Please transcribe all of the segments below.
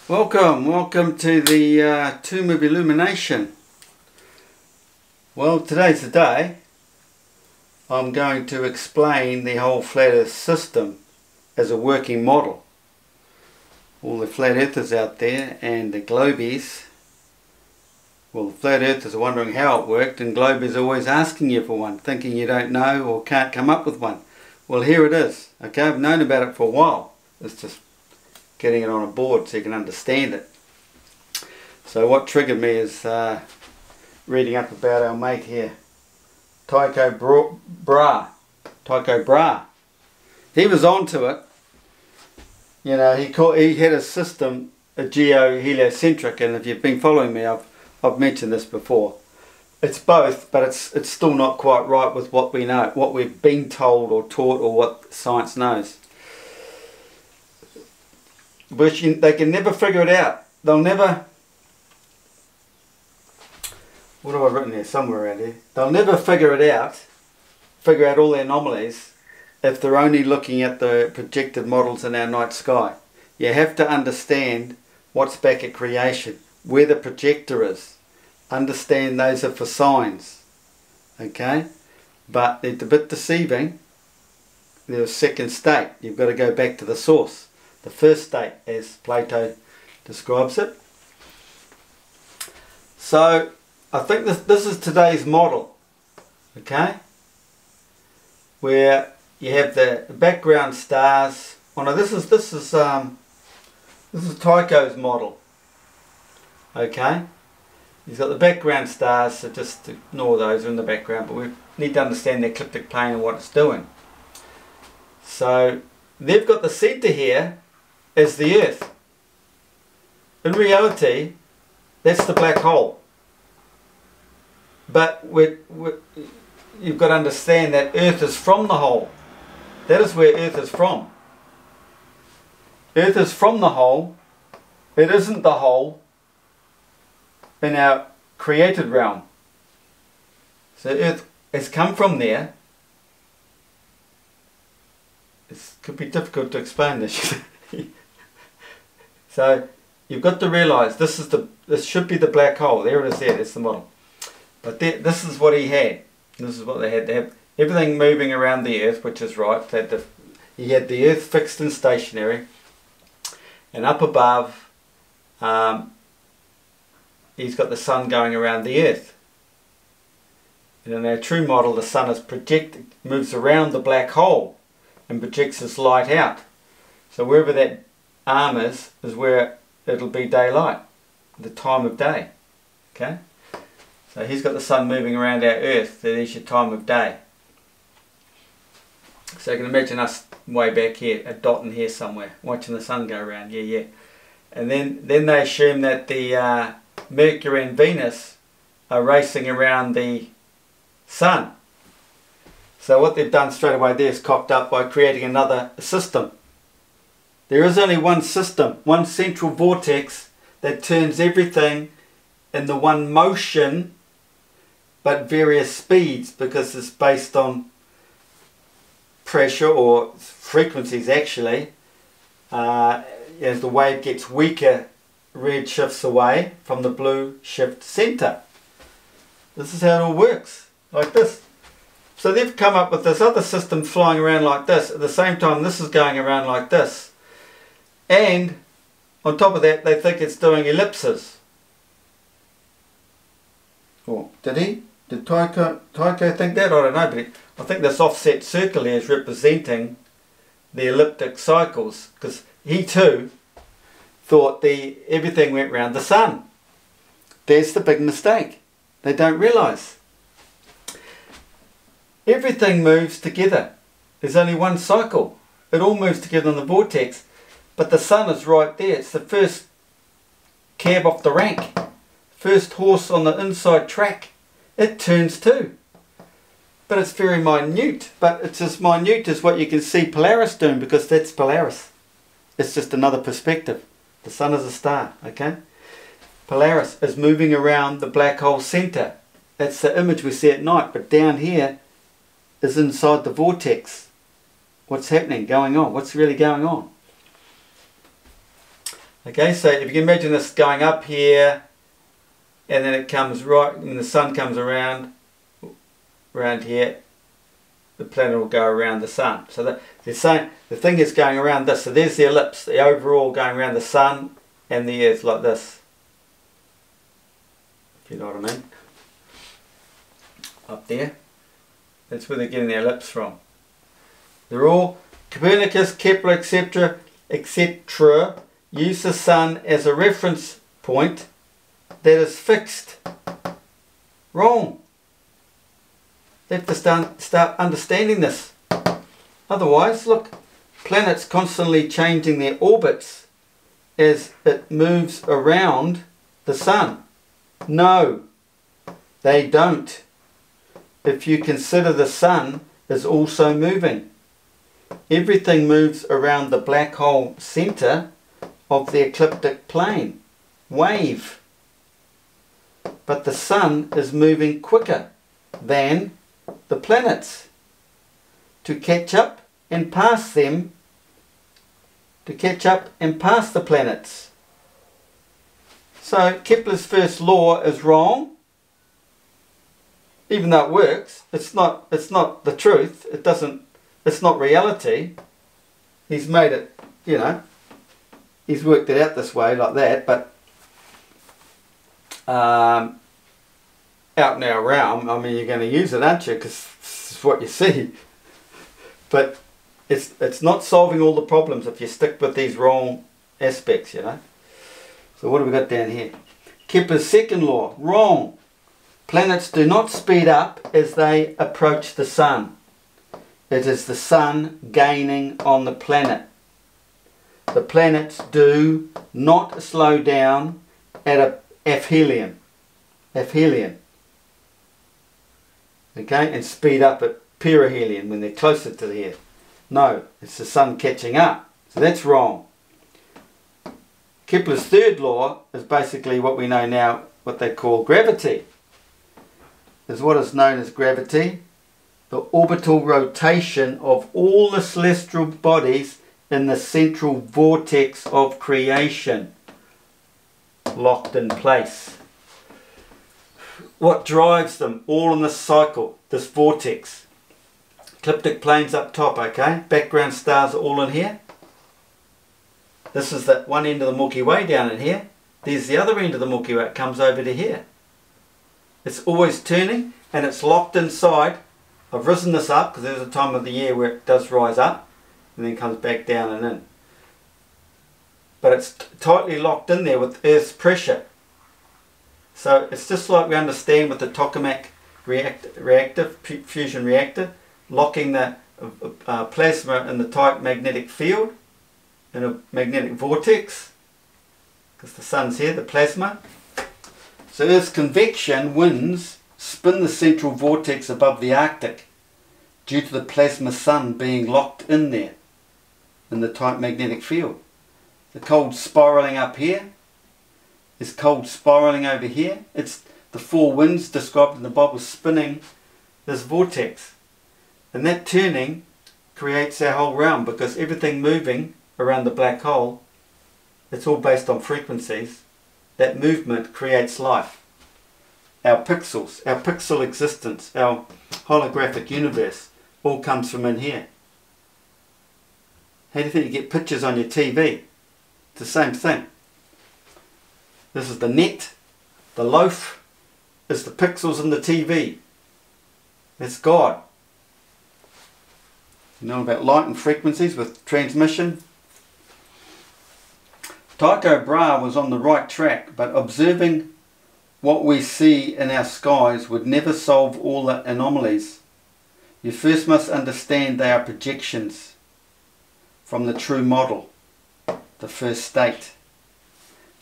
Welcome to the tomb of illumination. Well, today's the day. I'm going to explain the whole flat earth system as a working model. All the flat earthers out there and the globies. Well, the flat earthers are wondering how it worked, and globies are always asking you for one, thinking you don't know or can't come up with one. Well, here it is. Okay, I've known about it for a while. It's just getting it on a board so you can understand it. So what triggered me is reading up about our mate here, Tycho Brahe. He was onto it. You know, he had a system, a Geoh Heliocentric, and if you've been following me, I've mentioned this before. It's both, but it's still not quite right with what we know, what we've been told or taught, or what science knows. But they can never figure it out. They'll never... What have I written here? Somewhere around here. They'll never figure out all the anomalies, if they're only looking at the projected models in our night sky. You have to understand what's back at creation, where the projector is. Understand those are for signs. Okay? But it's a bit deceiving. There's a second state. You've got to go back to the source. The first state, as Plato describes it. So, I think this is today's model, okay? Where you have the background stars. Oh no, this is Tycho's model, okay? He's got the background stars, so just ignore those in the background. But we need to understand the ecliptic plane and what it's doing. So they've got the centre here as the Earth. In reality, that's the black hole. But you've got to understand that Earth is from the hole. That is where Earth is from. Earth is from the hole. It isn't the hole in our created realm. So Earth has come from there. It could be difficult to explain this. So you've got to realise this should be the black hole. There it is. There, that's the model. But this is what he had. This is what they had. They have everything moving around the Earth, which is right. He had the Earth fixed and stationary, and up above, he's got the sun going around the Earth. And in our true model, the sun is moves around the black hole and projects its light out. So wherever that arm is where it'll be daylight, the time of day. Okay? So he's got the sun moving around our Earth, that is your time of day. So you can imagine us way back here, a dot in here somewhere, watching the sun go around, yeah. And then they assume that the Mercury and Venus are racing around the sun. So what they've done straight away there is cocked up by creating another system. There is only one system, one central vortex that turns everything in the one motion, but various speeds, because it's based on pressure or frequencies actually. As the wave gets weaker, red shifts away from the blue shift center. This is how it all works, like this. So they've come up with this other system flying around like this. At the same time, this is going around like this. And on top of that, they think it's doing ellipses. Oh, did he? Did Tycho think that? I don't know, but I think this offset circle here is representing the elliptic cycles, because he too thought everything went round the sun. There's the big mistake. They don't realise. Everything moves together. There's only one cycle. It all moves together in the vortex. But the sun is right there. It's the first cab off the rank. First horse on the inside track. It turns too. But it's very minute. But it's as minute as what you can see Polaris doing, because that's Polaris. It's just another perspective. The sun is a star, okay? Polaris is moving around the black hole centre. That's the image we see at night. But down here is inside the vortex. What's happening, going on? What's really going on? Okay, so if you can imagine this going up here, and then it comes right, when the sun comes around here, the planet will go around the sun. So that the thing is going around this. So there's the ellipse, the overall going around the sun and the earth like this. If you know what I mean. Up there. That's where they're getting the ellipse from. They're all, Copernicus, Kepler, etc., use the sun as a reference point that is fixed. Wrong. They have to start understanding this. Otherwise, look, planets constantly changing their orbits as it moves around the sun. No, they don't. If you consider the sun is also moving. Everything moves around the black hole center of the ecliptic plane, wave. But the sun is moving quicker than the planets to catch up and pass them, to catch up and pass the planets. So Kepler's first law is wrong. Even though it works, it's not the truth. It's not reality. He's made it, you know, he's worked it out this way like that, but out in our realm, I mean, you're going to use it, aren't you? Because it's what you see. But it's not solving all the problems if you stick with these wrong aspects, you know. So what have we got down here? Kepler's second law, wrong. Planets do not speed up as they approach the sun. It is the sun gaining on the planet. The planets do not slow down at a aphelion. Okay, and speed up at perihelion when they're closer to the Earth. No, it's the sun catching up. So that's wrong. Kepler's third law is basically what we know now, what they call gravity. Is what is known as gravity, the orbital rotation of all the celestial bodies in the central vortex of creation, locked in place. What drives them all in this cycle, this vortex? Ecliptic planes up top, okay? Background stars are all in here. This is the one end of the Milky Way down in here. There's the other end of the Milky Way. It comes over to here. It's always turning and it's locked inside. I've risen this up because there's a time of the year where it does rise up and then comes back down and in. But it's tightly locked in there with Earth's pressure. So it's just like we understand with the tokamak fusion reactor, locking the plasma in the tight magnetic field in a magnetic vortex, because the sun's here, the plasma. So Earth's convection winds spin the central vortex above the Arctic due to the plasma sun being locked in there in the tight magnetic field. The cold spiralling up here is cold spiralling over here. It's the four winds described in the Bible spinning this vortex. And that turning creates our whole realm, because everything moving around the black hole, it's all based on frequencies. That movement creates life. Our pixels, our pixel existence, our holographic universe all comes from in here. How do you think you get pictures on your TV? It's the same thing. This is the net. The loaf is the pixels in the TV. That's God. You know about light and frequencies with transmission? Tycho Brahe was on the right track, but observing what we see in our skies would never solve all the anomalies. You first must understand they are projections from the true model, the first state,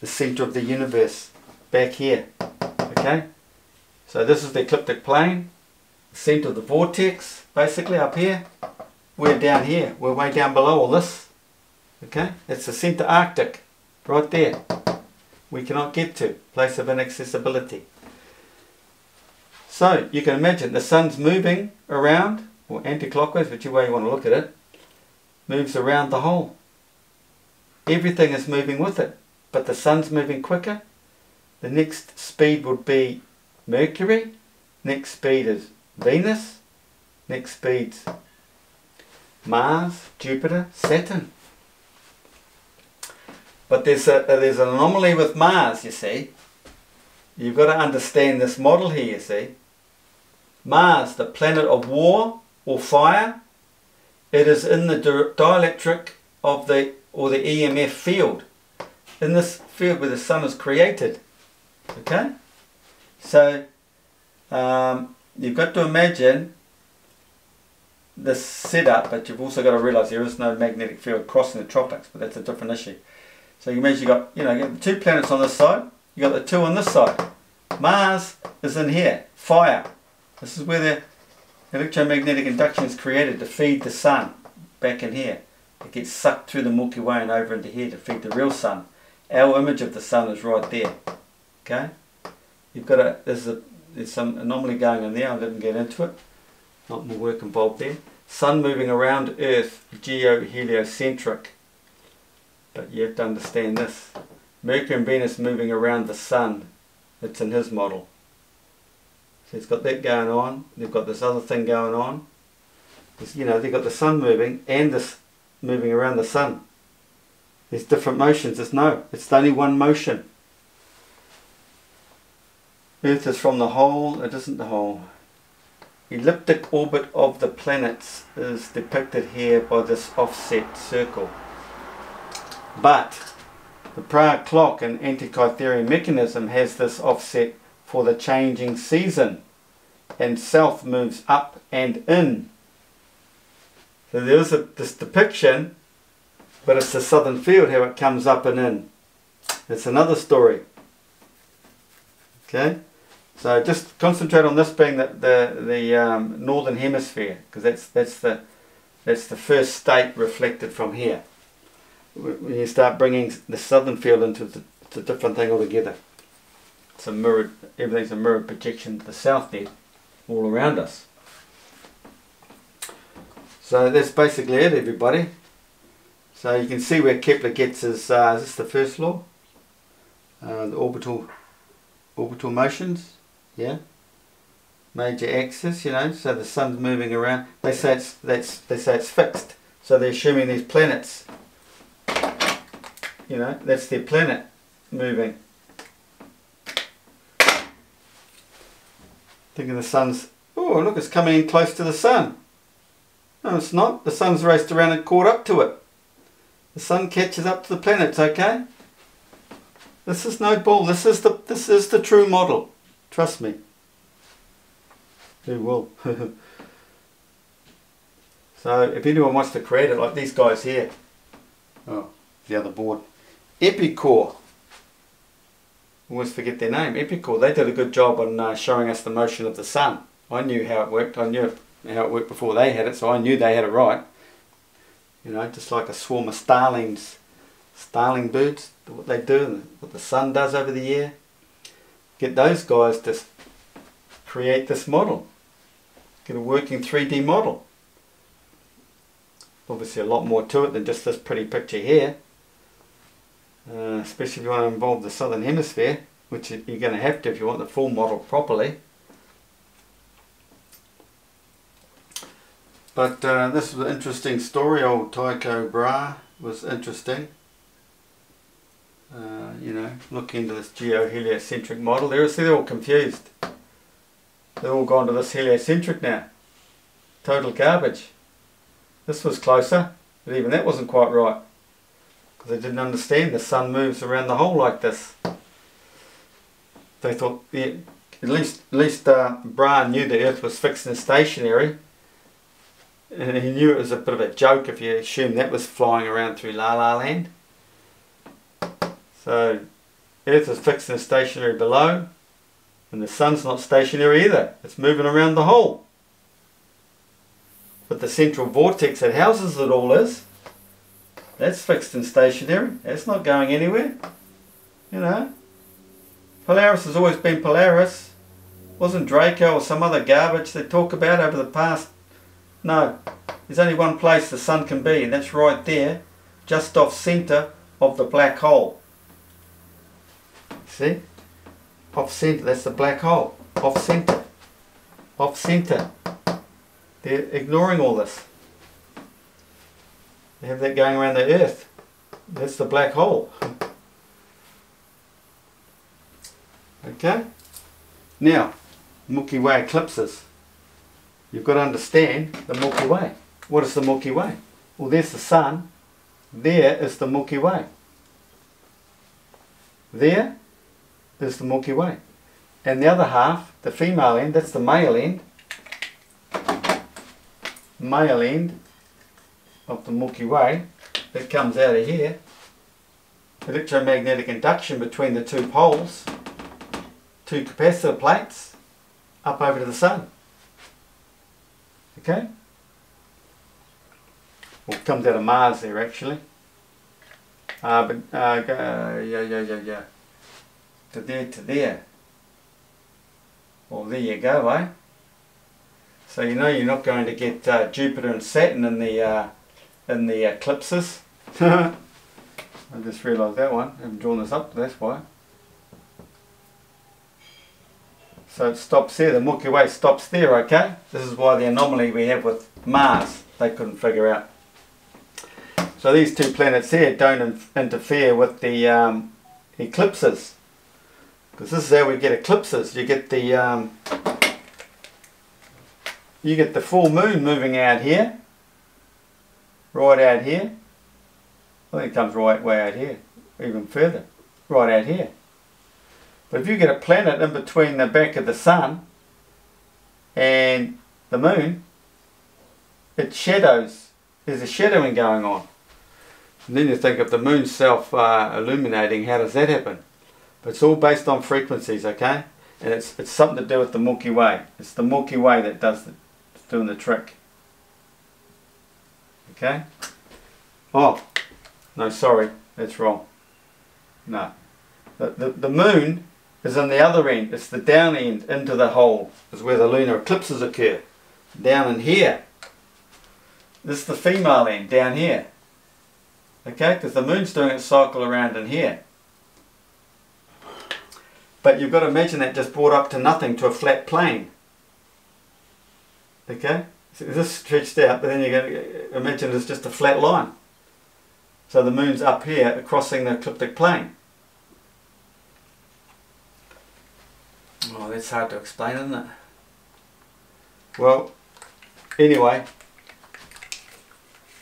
the center of the universe, back here. Okay? So this is the ecliptic plane, the center of the vortex, basically up here. We're down here, we're way down below all this. Okay? It's the center Arctic, right there. We cannot get to, place of inaccessibility. So you can imagine the sun's moving around, or anti-clockwise, whichever way you want to look at it, moves around the hole. Everything is moving with it. but the sun's moving quicker. The next speed would be Mercury. Next speed is Venus. Next speed's Mars, Jupiter, Saturn. But there's an anomaly with Mars, you see. You've got to understand this model here, you see. Mars, the planet of war or fire, it is in the dielectric of the EMF field. In this field where the sun is created. Okay? So, you've got to imagine this setup, but you've also got to realise there is no magnetic field crossing the tropics, but that's a different issue. So you imagine you got two planets on this side, you got the two on this side. Mars is in here, fire. This is where the electromagnetic induction is created to feed the sun back in here. It gets sucked through the Milky Way and over into here to feed the real sun. Our image of the sun is right there. Okay? You've got there's some anomaly going on there, I didn't get into it. Not more work involved there. Sun moving around Earth, Geoh Heliocentric. But you have to understand this. Mercury and Venus moving around the sun. It's in his model. So it's got that going on. They've got this other thing going on. They've got the sun moving and this moving around the sun. There's different motions. It's only one motion. Earth is from the whole. It isn't the whole. Elliptic orbit of the planets is depicted here by this offset circle. But the Prague clock and Antikythera mechanism has this offset for the changing season, and south moves up and in. So there's this depiction, but it's the southern field how it comes up and in. It's another story. Okay, so just concentrate on this being the northern hemisphere, because that's the first state reflected from here. When you start bringing the southern field into it's a different thing altogether. It's everything's a mirrored projection to the south there, all around us. So that's basically it, everybody. So you can see where Kepler gets his, is this the first law? The orbital motions, yeah. Major axis, so the sun's moving around. They say it's fixed. So they're assuming these planets. That's their planet moving. Thinking the sun's, oh look, it's coming in close to the sun. No, it's not. The sun's raced around and caught up to it. The sun catches up to the planets, okay? This is no bull. This is the true model. Trust me. Who will? So if anyone wants to create it like these guys here. Oh, the other board. Epicore. Always forget their name. Epicore. They did a good job on showing us the motion of the sun. I knew how it worked. I knew how it worked before they had it, so I knew they had it right. Just like a swarm of starling birds, what they do and what the sun does over the year. Get those guys to create this model. Get a working 3D model. Obviously a lot more to it than just this pretty picture here. Especially if you want to involve the southern hemisphere, which you're going to have to if you want the full model properly. But this was an interesting story. Old Tycho Brahe was interesting. Looking into this Geoh Heliocentric model. They're all confused. They've all gone to this heliocentric now. Total garbage. This was closer, but even that wasn't quite right. Because they didn't understand the sun moves around the hole like this. They thought, yeah, at least Brahe knew the Earth was fixed and stationary. And he knew it was a bit of a joke if you assumed that was flying around through La La Land. So, Earth is fixed and stationary below, and the sun's not stationary either. It's moving around the hole. But the central vortex that houses it all that's fixed and stationary. That's not going anywhere. Polaris has always been Polaris. Wasn't Draco or some other garbage they talk about over the past. No, there's only one place the sun can be, and that's right there, just off centre of the black hole. See? Off center, that's the black hole. Off center. Off center. They're ignoring all this. They have that going around the Earth. That's the black hole. Okay? Now, Milky Way eclipses. You've got to understand the Milky Way. What is the Milky Way? Well, there's the Sun. There is the Milky Way. There is the Milky Way. And the other half, the female end, that's the male end. Male end of the Milky Way that comes out of here. Electromagnetic induction between the two poles. Two capacitor plates up over to the Sun. Okay? Well, it comes out of Mars there actually. To there. Well, there you go, eh? So you know you're not going to get Jupiter and Saturn in the eclipses. I just realised that one. I haven't drawn this up, that's why. So it stops there. The Milky Way stops there, okay? This is why the anomaly we have with Mars they couldn't figure out. So these two planets here don't interfere with the eclipses, because this is how we get eclipses. You get the full moon moving out here, right out here. I think it comes right way out here, even further, right out here. But if you get a planet in between the back of the Sun and the moon, it shadows. There's a shadowing going on. And then you think if the moon's self-illuminating, how does that happen? But it's all based on frequencies, okay? And it's something to do with the Milky Way. It's the Milky Way that does doing the trick. Okay? Oh, no, sorry, that's wrong. No. The moon is on the other end. It's the down end into the hole. Is where the lunar eclipses occur. Down in here. This is the female end, down here. Okay, because the moon's doing its cycle around in here. But you've got to imagine that just brought up to nothing, to a flat plane. Okay? So this stretched out, but then you're going to imagine it's just a flat line. So the moon's up here, crossing the ecliptic plane. Oh, that's hard to explain, isn't it? Well, anyway,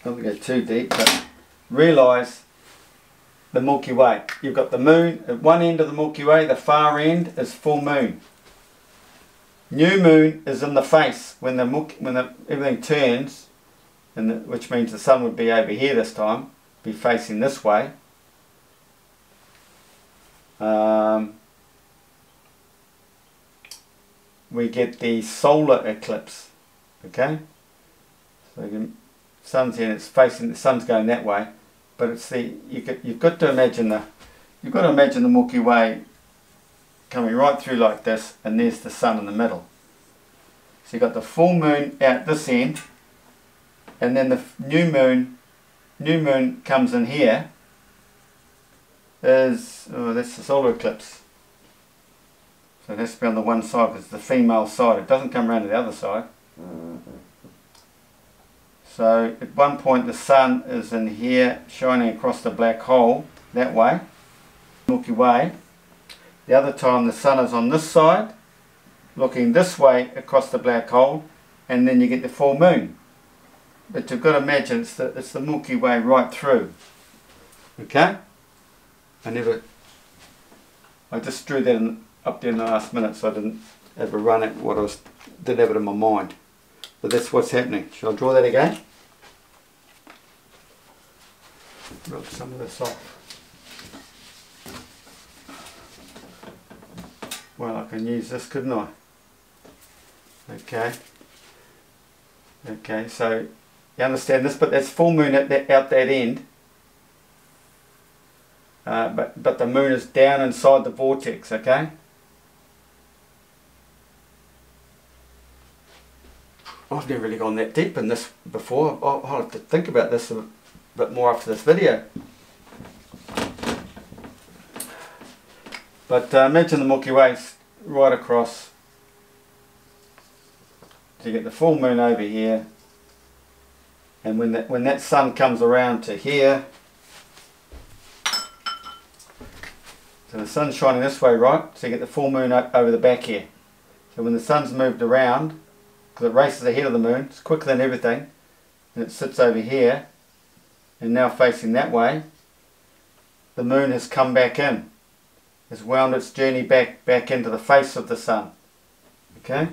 not to go too deep, but realise the Milky Way. You've got the moon at one end of the Milky Way, the far end is full moon. New moon is in the face when everything turns, which means the sun would be over here this time, be facing this way. We get the solar eclipse. Okay, so sun's here, it's facing, the sun's going that way, but it's you've got to imagine the Milky Way coming right through like this, and there's the sun in the middle. So you've got the full moon out this end, and then the new moon comes in here. That's the solar eclipse. So it has to be on the one side because it's the female side. It doesn't come around to the other side. So at one point the sun is in here shining across the black hole that way, Milky Way. The other time the sun is on this side looking this way across the black hole, and then you get the full moon. But you've got to imagine it's the Milky Way right through. Okay? I just drew that up there in the last minute, so I didn't ever run it didn't have it in my mind. But that's what's happening. Shall I draw that again? Rub some of this off. Well, I can use this, couldn't I? Okay. Okay, so you understand this, but that's full moon out that end. But the moon is down inside the vortex, okay? I've never really gone that deep in this before. I'll have to think about this a bit more after this video. But imagine the Milky Way right across. So you get the full moon over here, and when that sun comes around to here, so the sun's shining this way, right? So you get the full moon over the back here. So when the sun's moved around, because it races ahead of the moon, it's quicker than everything, and it sits over here, and now facing that way, the moon has come back in. It's wound its journey back into the face of the sun. Okay?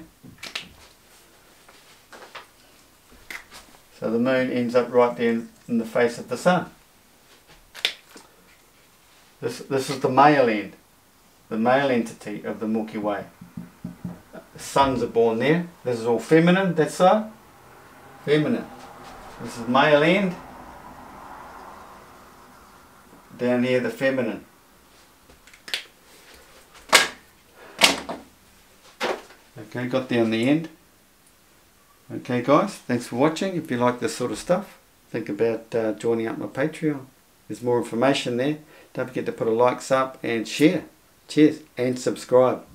So the moon ends up right there in the face of the sun. This is the male end, the male entity of the Milky Way. The suns are born there. This is all feminine, that's so. Feminine. This is male end. Down here the feminine. Okay, got down the end. Okay guys, thanks for watching. If you like this sort of stuff, think about joining up my Patreon. There's more information there. Don't forget to put a likes up and share. Cheers, and subscribe.